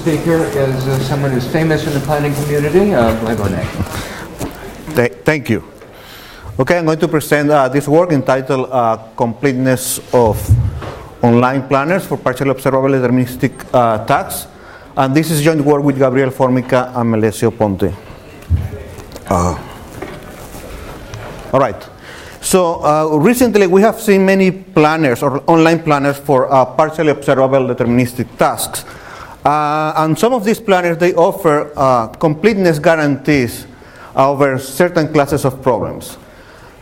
speaker is someone who's famous in the planning community, Blai Bonet. Thank you. Okay, I'm going to present this work entitled Completeness of Online Planners for Partially Observable Deterministic Tasks. And this is joint work with Gabriel, Formica, and Melecio, Ponte. All right. So recently we have seen many planners or online planners for partially observable deterministic tasks. And some of these planners, they offer completeness guarantees over certain classes of problems.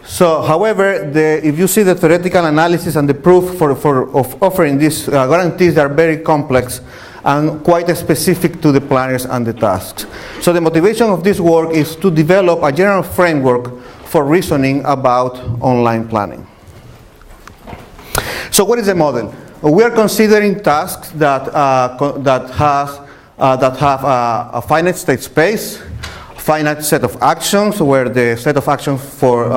So, however, if you see the theoretical analysis and the proof of offering these guarantees, they are very complex and quite specific to the planners and the tasks. So the motivation of this work is to develop a general framework for reasoning about online planning. So what is the model? We are considering tasks that have a finite state space, finite set of actions, where the set of actions for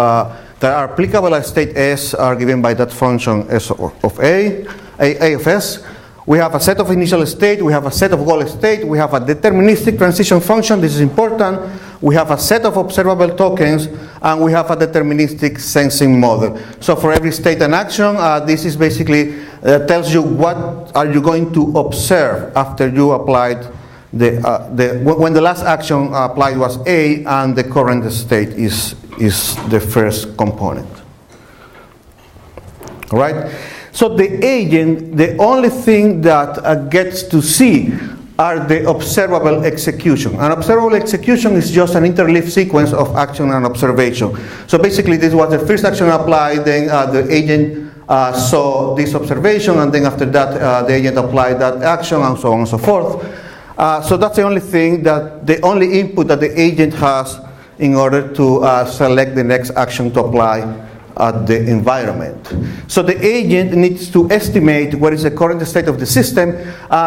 that are applicable at state S are given by that function S of A of S. We have a set of initial state, we have a set of goal state, we have a deterministic transition function, this is important. We have a set of observable tokens, and we have a deterministic sensing model. So for every state and action, this is basically tells you what are you going to observe after you applied when the last action applied was A, and the current state is the first component. All right? So the agent, the only thing that gets to see are the observable execution. An observable execution is just an interleaved sequence of action and observation. So basically this was the first action applied, then the agent saw this observation, and then after that the agent applied that action, and so on and so forth. So that's the only thing, the only input that the agent has in order to select the next action to apply at the environment. So the agent needs to estimate what is the current state of the system.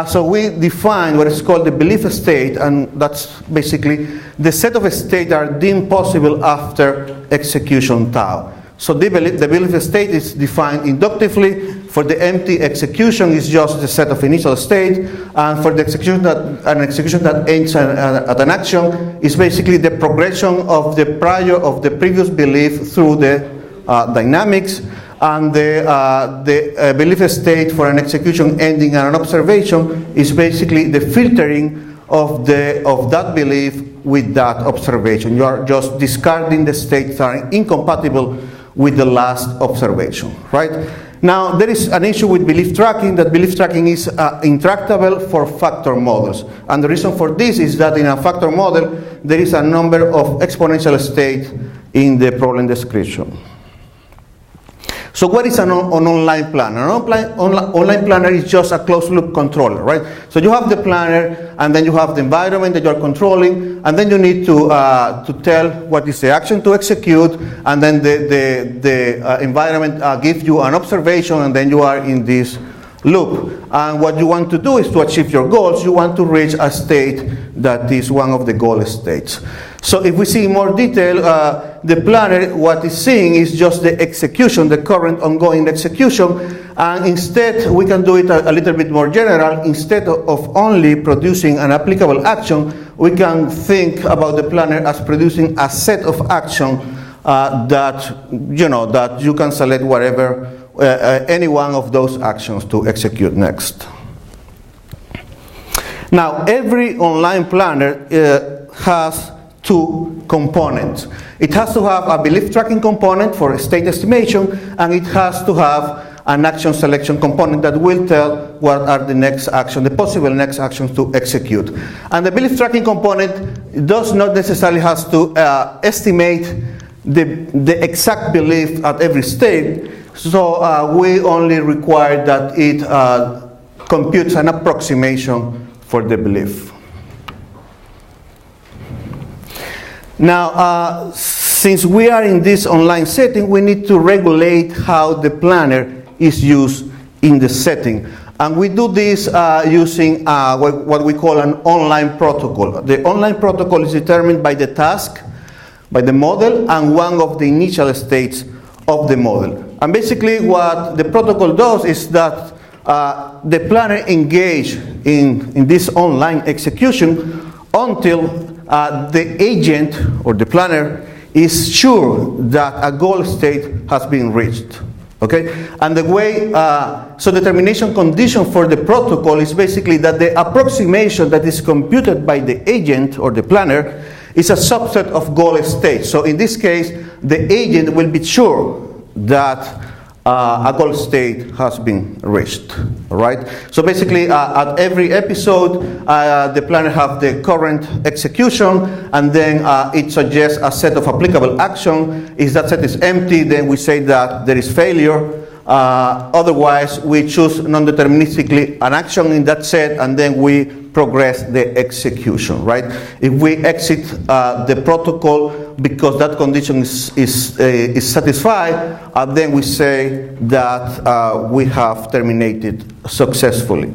So we define what is called the belief state, and that's basically the set of states that are deemed possible after execution tau. So the belief state is defined inductively. For the empty execution is just the set of initial state, and for the execution an execution that ends at an action is basically the progression of the previous belief through the dynamics, and the belief state for an execution ending at an observation is basically the filtering of that belief with that observation. You are just discarding the states that are incompatible with the last observation, right? Now, there is an issue with belief tracking, that belief tracking is intractable for factor models. And the reason for this is that in a factor model, there is a number of exponential states in the problem description. So what is an online planner? An online planner is just a closed-loop controller, right? So you have the planner, and then you have the environment that you're controlling, and then you need to tell what is the action to execute, and then the environment gives you an observation, and then you are in this loop. And what you want to do is to achieve your goals. You want to reach a state that is one of the goal states. So if we see in more detail, the planner, what it's seeing is just the execution, the current ongoing execution, and instead we can do it a little bit more general. Instead of only producing an applicable action, we can think about the planner as producing a set of action that you can select whatever, any one of those actions to execute next. Now, every online planner has two components. It has to have a belief tracking component for state estimation, and it has to have an action selection component that will tell what are the next action, the possible next actions to execute. And the belief tracking component does not necessarily have to estimate the exact belief at every state. So we only require that it computes an approximation for the belief. Now, since we are in this online setting, we need to regulate how the planner is used in the setting. And we do this using what we call an online protocol. The online protocol is determined by the task, by the model, and one of the initial states of the model. And basically what the protocol does is that the planner engage in this online execution until the agent or the planner is sure that a goal state has been reached. Okay? And the way, so the termination condition for the protocol is basically that the approximation that is computed by the agent or the planner is a subset of goal states. So in this case, the agent will be sure that a goal state has been reached. All right? So basically, at every episode, the planner have the current execution, and then it suggests a set of applicable action. If that set is empty, then we say that there is failure. Otherwise, we choose non-deterministically an action in that set, and then we progress the execution, right? If we exit the protocol because that condition is satisfied, then we say that we have terminated successfully.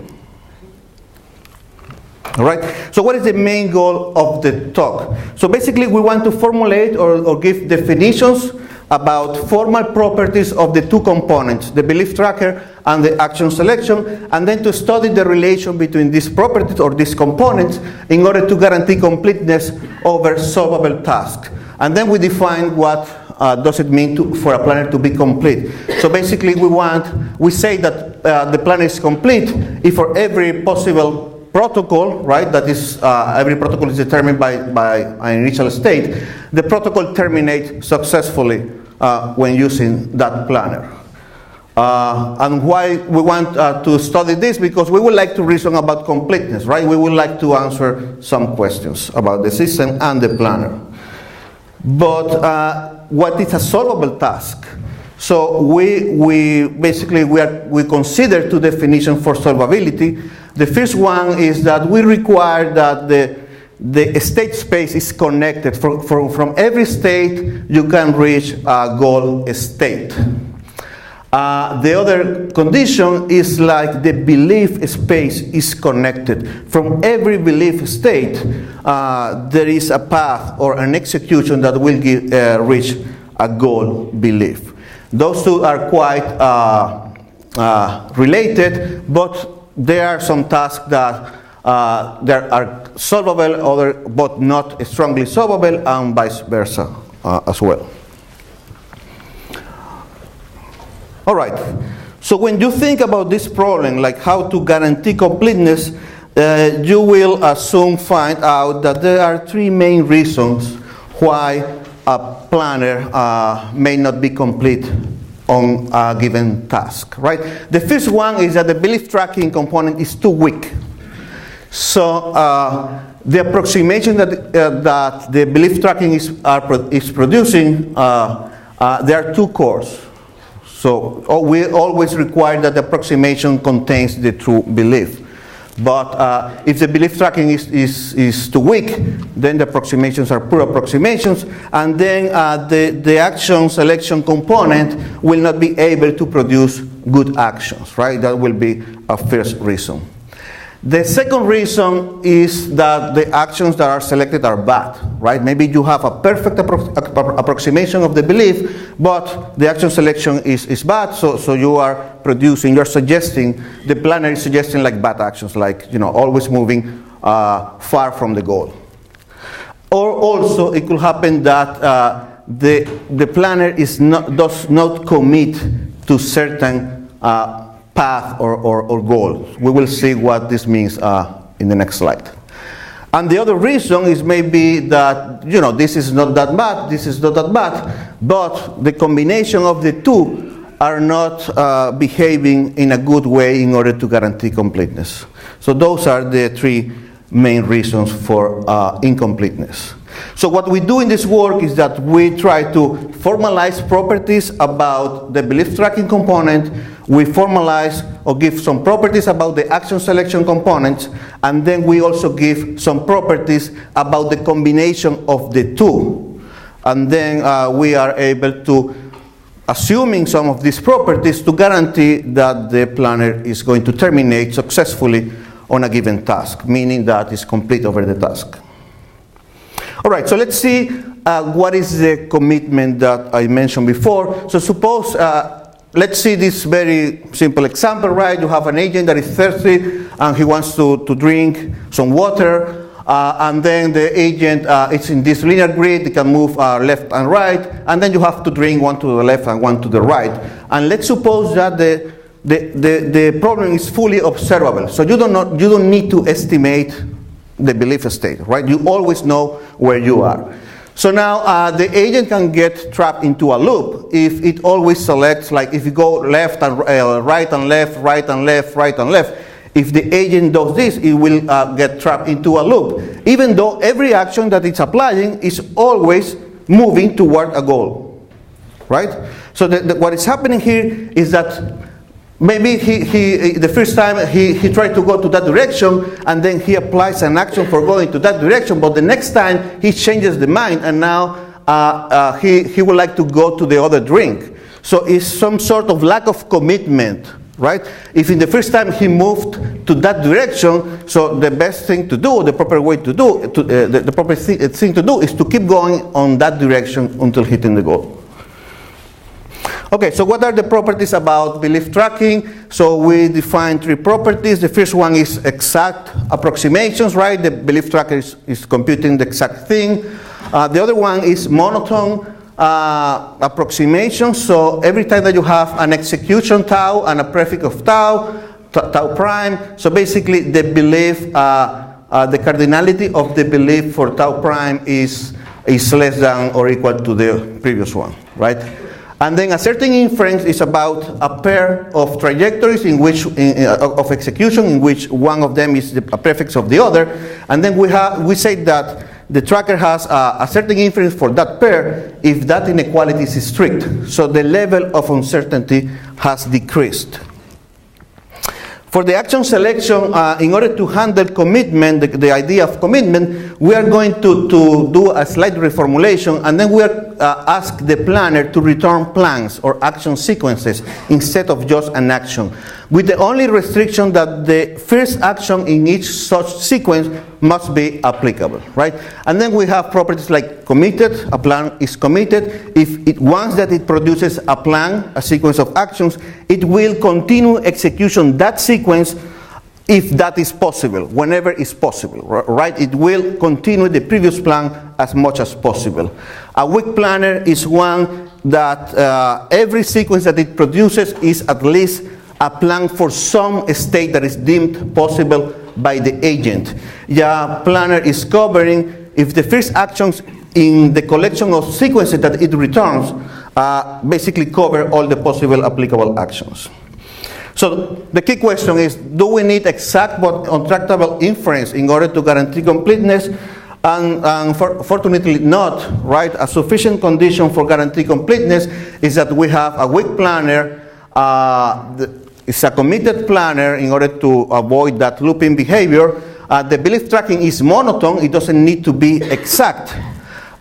All right? So what is the main goal of the talk? So basically, we want to formulate or give definitions about formal properties of the two components, the belief tracker and the action selection, and then to study the relation between these properties or these components in order to guarantee completeness over solvable tasks. And then we define what does it mean for a planner to be complete. So basically we say that the planner is complete if for every possible protocol, right, that is every protocol is determined by an initial state, the protocol terminates successfully when using that planner. And why we want to study this? Because we would like to reason about completeness, right? We would like to answer some questions about the system and the planner. But what is a solvable task? So we basically consider two definitions for solvability. The first one is that we require that the state space is connected. From every state, you can reach a goal state. The other condition is like the belief space is connected. From every belief state, there is a path or an execution that will reach a goal belief. Those two are quite related, but there are some tasks that are solvable, but not strongly solvable, and vice versa as well. All right. So when you think about this problem, like how to guarantee completeness, you will soon find out that there are three main reasons why a planner may not be complete on a given task, right? The first one is that the belief tracking component is too weak. So the approximation that the belief tracking is producing, there are two cores. So we always require that the approximation contains the true belief. But if the belief tracking is too weak, then the approximations are poor approximations, and then the action selection component will not be able to produce good actions, right? That will be a first reason. The second reason is that the actions that are selected are bad, right? Maybe you have a perfect approximation of the belief, but the action selection is bad, so you're suggesting, the planner is suggesting like bad actions, like, always moving far from the goal. Or also, it could happen that the planner does not commit to certain path or goal. We will see what this means in the next slide. And the other reason is maybe that, this is not that bad, this is not that bad, but the combination of the two are not behaving in a good way in order to guarantee completeness. So those are the three main reasons for incompleteness. So what we do in this work is that we try to formalize properties about the belief tracking component. We formalize or give some properties about the action selection components, and then we also give some properties about the combination of the two. And then we are able to, assuming some of these properties, to guarantee that the planner is going to terminate successfully on a given task, meaning that it's complete over the task. All right, so let's see what is the commitment that I mentioned before. So suppose let's see this very simple example, right? You have an agent that is thirsty and he wants to drink some water, and then the agent it's in this linear grid. It can move left and right, and then you have to drink one to the left and one to the right. And let's suppose that the problem is fully observable, so you don't need to estimate the belief state, right? You always know where you are. So now the agent can get trapped into a loop if it always selects, like if you go left and right and left, right and left, right and left. If the agent does this, it will get trapped into a loop, even though every action that it's applying is always moving toward a goal, right? So what is happening here is that maybe he the first time he tried to go to that direction, and then he applies an action for going to that direction, but the next time he changes the mind, and now he would like to go to the other drink. So it's some sort of lack of commitment, right? If in the first time he moved to that direction, so the best thing to do, the proper way to do, the proper thing to do is to keep going on that direction until hitting the goal. Okay, so what are the properties about belief tracking? So we define 3 properties. The first one is exact approximations, right? The belief tracker is computing the exact thing. The other one is monotone approximation. So every time that you have an execution tau and a prefix of tau prime, so basically the belief, the cardinality of the belief for tau prime is less than or equal to the previous one, right? And then a certain inference is about a pair of trajectories in which of execution in which one of them is a prefix of the other, and then we say that the tracker has a certain inference for that pair if that inequality is strict. So the level of uncertainty has decreased. For the action selection, in order to handle commitment, the idea of commitment, we are going to do a slight reformulation, and then we are ask the planner to return plans or action sequences instead of just an action, with the only restriction that the first action in each such sequence must be applicable, right? And then we have properties like committed. A plan is committed if once that it produces a plan, a sequence of actions, it will continue execution that sequence if that is possible, whenever is possible, right? It will continue the previous plan as much as possible. A weak planner is one that every sequence that it produces is at least a plan for some state that is deemed possible by the agent. Yeah, planner is covering if the first actions in the collection of sequences that it returns basically cover all the possible applicable actions. So the key question is, do we need exact but untractable inference in order to guarantee completeness? And fortunately not, right? A sufficient condition for guarantee completeness is that we have a weak planner. It's a committed planner in order to avoid that looping behavior. The belief tracking is monotone. It doesn't need to be exact.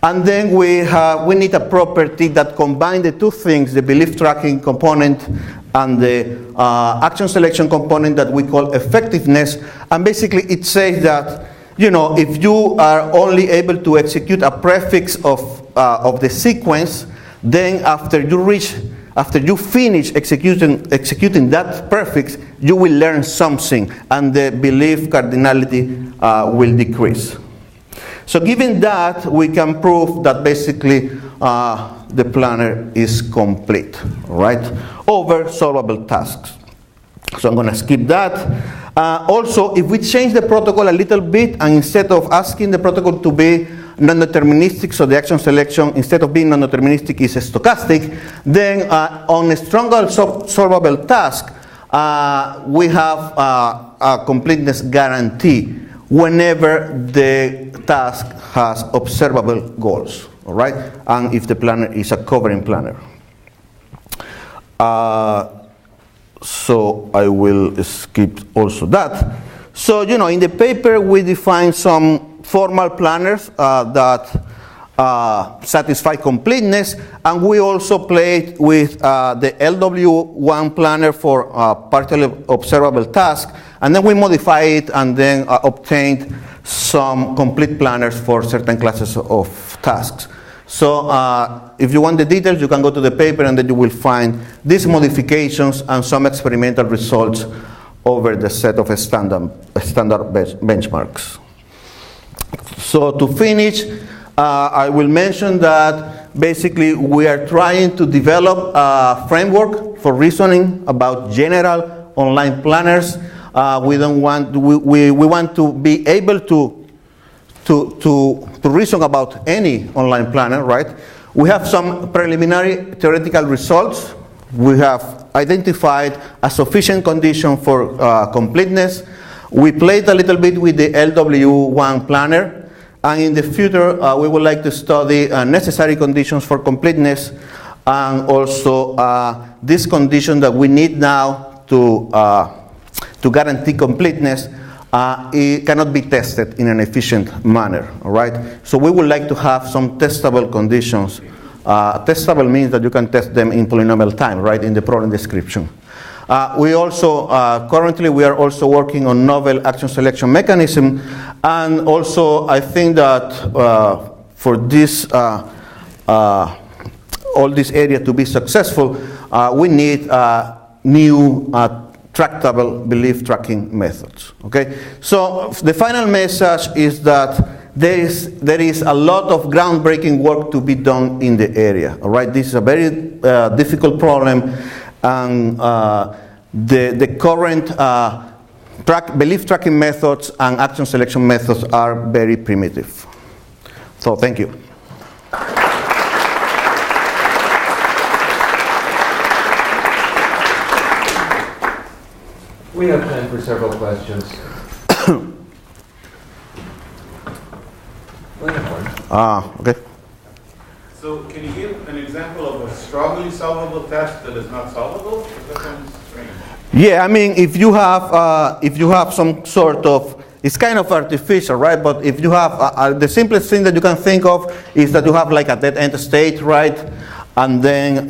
And then we need a property that combines the two things, the belief tracking component and the action selection component that we call effectiveness. And basically it says that, you know, if you are only able to execute a prefix of the sequence, then after you finish executing that prefix, you will learn something, and the belief cardinality will decrease. So given that, we can prove that basically the planner is complete, right, over solvable tasks. So I'm going to skip that. Also, if we change the protocol a little bit, and instead of asking the protocol to be non-deterministic, so the action selection, instead of being non-deterministic, is stochastic, then on a stronger solvable task, we have a completeness guarantee whenever the task has observable goals, all right? And if the planner is a covering planner. So I will skip also that. So, you know, in the paper we define some formal planners that satisfy completeness, and we also played with the LW1 planner for partially observable tasks, and then we modify it and then obtained some complete planners for certain classes of tasks. So if you want the details, you can go to the paper and then you will find these modifications and some experimental results over the set of standard benchmarks. So to finish, I will mention that basically we are trying to develop a framework for reasoning about general online planners. We want to be able to reason about any online planner, right? We have some preliminary theoretical results. We have identified a sufficient condition for completeness. We played a little bit with the LW1 planner, and in the future we would like to study necessary conditions for completeness, and also this condition that we need now to guarantee completeness. It cannot be tested in an efficient manner, all right? So we would like to have some testable conditions. Testable means that you can test them in polynomial time, right, in the problem description. We also, currently we are also working on novel action selection mechanism, and also I think that for this, all this area to be successful, we need new tractable belief tracking methods. Okay, so the final message is that there is a lot of groundbreaking work to be done in the area. All right, this is a very difficult problem, and the current belief tracking methods and action selection methods are very primitive. So thank you. We have time for several questions. Okay. So can you give an example of a strongly solvable task that is not solvable? That sounds strange. Yeah, I mean, if you have some sort of, it's kind of artificial, right? But if you have, the simplest thing that you can think of is that you have like a dead end state, right? And then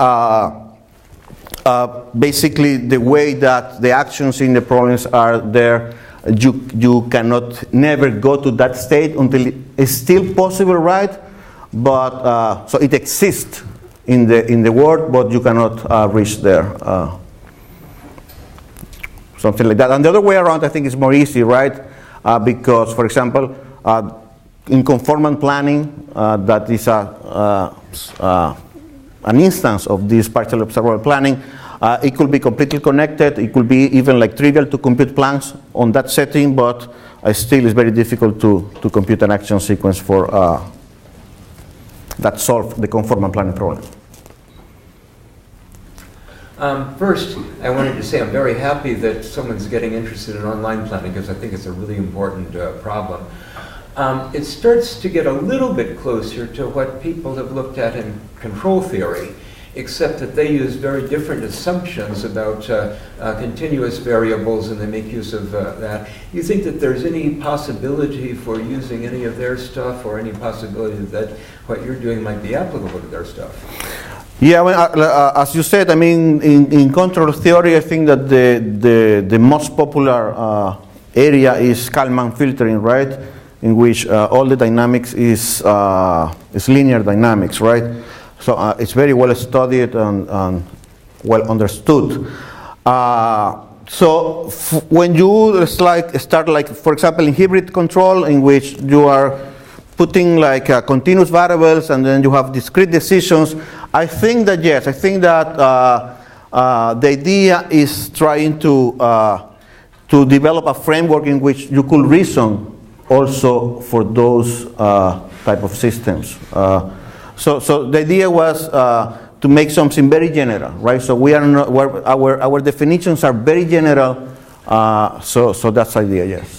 basically the way that the actions in the problems are there, you cannot never go to that state until it's still possible, right? But so it exists in the world, but you cannot reach there. Something like that. And the other way around, I think, is more easy, right? Because, for example, in conformant planning, that is an instance of this partial observable planning. It could be completely connected. It could be even like trivial to compute plans on that setting, but still it's very difficult to compute an action sequence for that solve the conformant planning problem. First, I wanted to say I'm very happy that someone's getting interested in online planning, because I think it's a really important problem. It starts to get a little bit closer to what people have looked at in control theory, except that they use very different assumptions about continuous variables, and they make use of that. You think that there's any possibility for using any of their stuff, or any possibility that what you're doing might be applicable to their stuff? Yeah, well, as you said, I mean, in control theory, I think that the most popular area is Kalman filtering, right? In which all the dynamics is linear dynamics, right? So it's very well studied and well understood. So when you start like, for example, in hybrid control, in which you are putting like continuous variables and then you have discrete decisions, I think that yes, I think that the idea is trying to develop a framework in which you could reason also for those type of systems. So the idea was to make something very general, right? So we are not, our definitions are very general. So that's the idea, yes.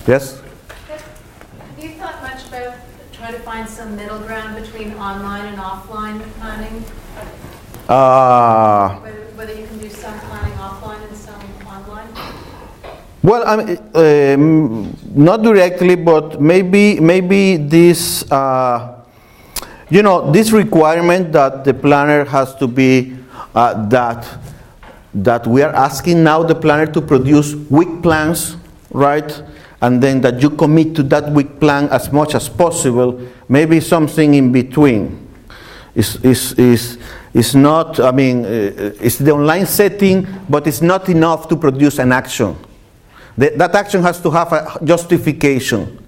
Yes? Have you thought much about trying to find some middle ground between online and offline planning? Whether you can do some planning offline and some online? Well, I mean, not directly, but maybe this, you know, this requirement that the planner has to be that we are asking now the planner to produce weak plans, right? And then that you commit to that week plan as much as possible, maybe something in between. It's not, I mean, it's the online setting, but it's not enough to produce an action. That action has to have a justification.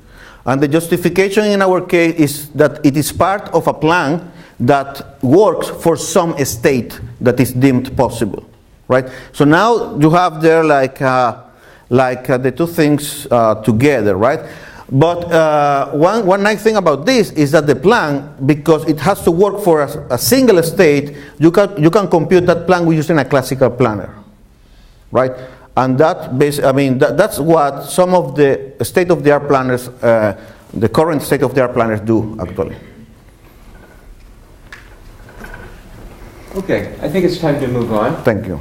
And the justification in our case is that it is part of a plan that works for some state that is deemed possible, right? So now you have there like the two things together, right? But one nice thing about this is that the plan, because it has to work for a single state, you can compute that plan using a classical planner, right? And that's what some of the state-of-the-art planners, the current state-of-the-art planners do, actually. Okay, I think it's time to move on. Thank you.